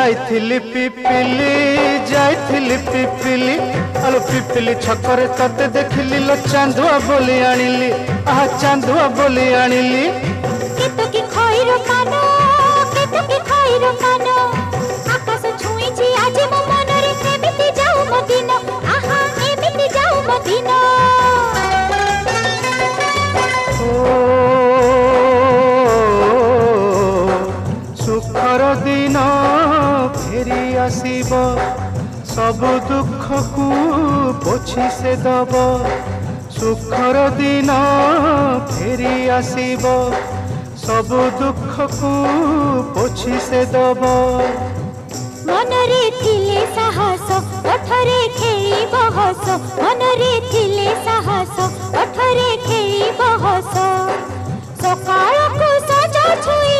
जाइथिली पिपिली आलो पिपिली छकरे तते देखिली लो चांदुआ बोली आनिली आहा चांदुआ बोली आनिली केतकी खइरो कानो केतकी खइरो कानो आकाश छुईची आज मो मनरे एमिति जाऊ मदिना आहा एमिति जाऊ मदिना सुखर दिन फेरी आसीब सब दुख को पोछि से दब सुखर दिन फेरी आसीब सब दुख को पोछि से दब मनरे थिले साहस ओठरे खेली बहस मनरे थिले साहस ओठरे खेली बहस सकाळ को सजा छुई